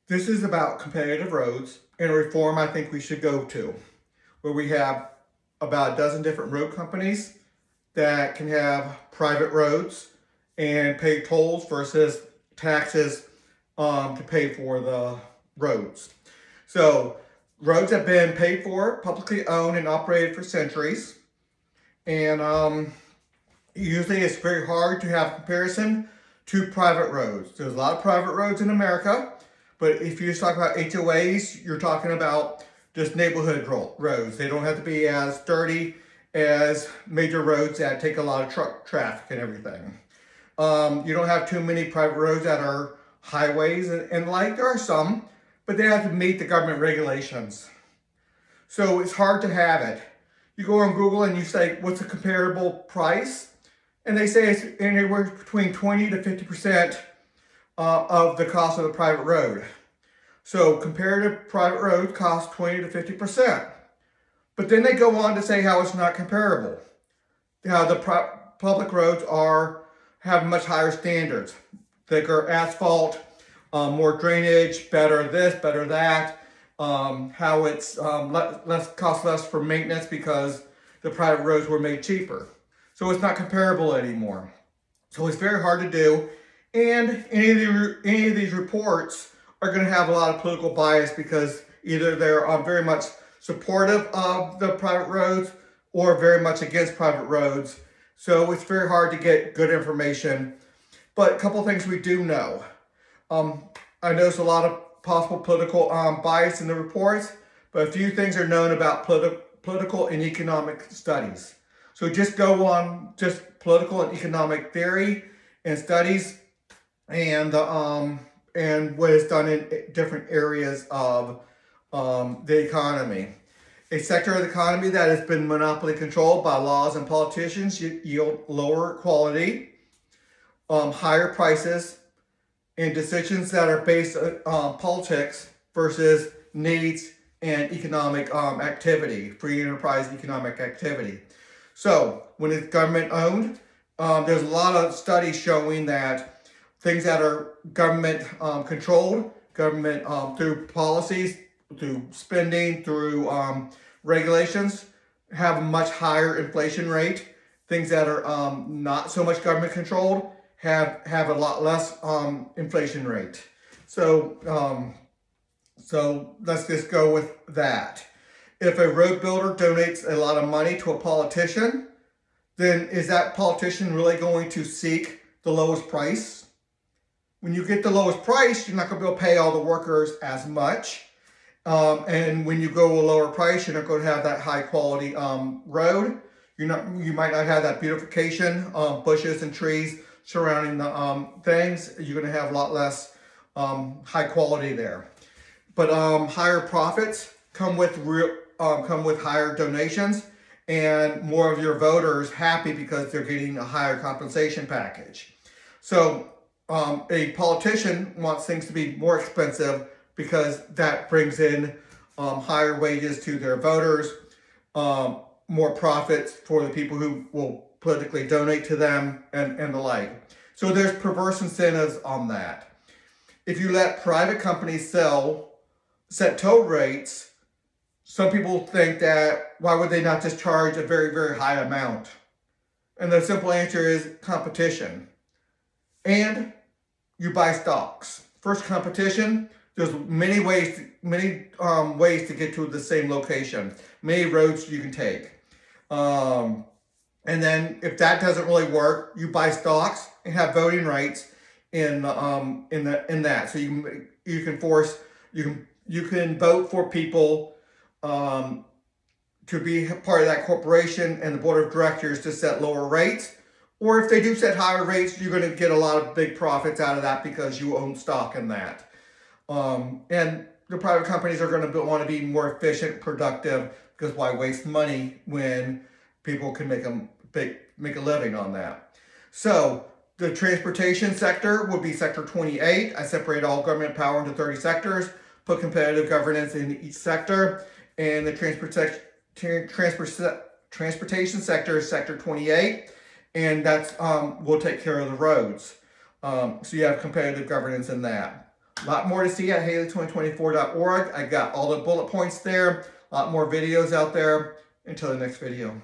This is about competitive roads and a reform I think we should go to, where we have about a dozen different road companies that can have private roads and pay tolls versus taxes to pay for the roads. So roads have been paid for, publicly owned, and operated for centuries. And usually it's very hard to have comparison to private roads. There's a lot of private roads in America, but if you just talk about HOAs, you're talking about just neighborhood roads. They don't have to be as dirty as major roads that take a lot of truck traffic and everything. You don't have too many private roads that are highways and like there are some, but they have to meet the government regulations. So it's hard to have it. You go on Google and you say, what's a comparable price? And they say it's anywhere between 20 to 50% of the cost of the private road. So comparative private roads cost 20 to 50%. But then they go on to say how it's not comparable. How the public roads have much higher standards. Thicker asphalt, more drainage, better this, better that. How it's cost less for maintenance because the private roads were made cheaper. So it's not comparable anymore. So it's very hard to do. And any of these reports are going to have a lot of political bias because either they're very much supportive of the private roads or very much against private roads. So it's very hard to get good information. But a couple of things we do know. I noticed a lot of possible political bias in the reports, but a few things are known about political and economic studies. So just go on just political and economic theory and studies and what is done in different areas of the economy. A sector of the economy that has been monopoly controlled by laws and politicians yield lower quality, higher prices, and decisions that are based on politics versus needs and economic activity, free enterprise economic activity. So when it's government owned, there's a lot of studies showing that things that are government controlled, government through policies, through spending, through regulations, have a much higher inflation rate. Things that are not so much government controlled have a lot less inflation rate. So let's just go with that. If a road builder donates a lot of money to a politician, then is that politician really going to seek the lowest price? When you get the lowest price, you're not going to be able to pay all the workers as much. And when you go a lower price, you're not going to have that high quality road. You might not have that beautification, bushes and trees surrounding the things. You're going to have a lot less high quality there. But higher profits come with higher donations and more of your voters happy because they're getting a higher compensation package. So a politician wants things to be more expensive because that brings in higher wages to their voters, more profits for the people who will politically donate to them, and the like. So there's perverse incentives on that. If you let private companies set toll rates, some people think that why would they not just charge a very, very high amount? And the simple answer is competition. And you buy stocks. First, competition. There's many ways to get to the same location. Many roads you can take. And then if that doesn't really work, you buy stocks and have voting rights in that. So you can vote for people to be part of that corporation and the board of directors to set lower rates. Or if they do set higher rates, you're going to get a lot of big profits out of that because you own stock in that. And the private companies are going to want to be more efficient, productive, because why waste money when people can make a living on that? So the transportation sector would be sector 28. I separate all government power into 30 sectors, put competitive governance in each sector, and the transportation sector is sector 28, and that's will take care of the roads. So you have competitive governance in that. A lot more to see at Haley2024.org. I got all the bullet points there. A lot more videos out there. Until the next video.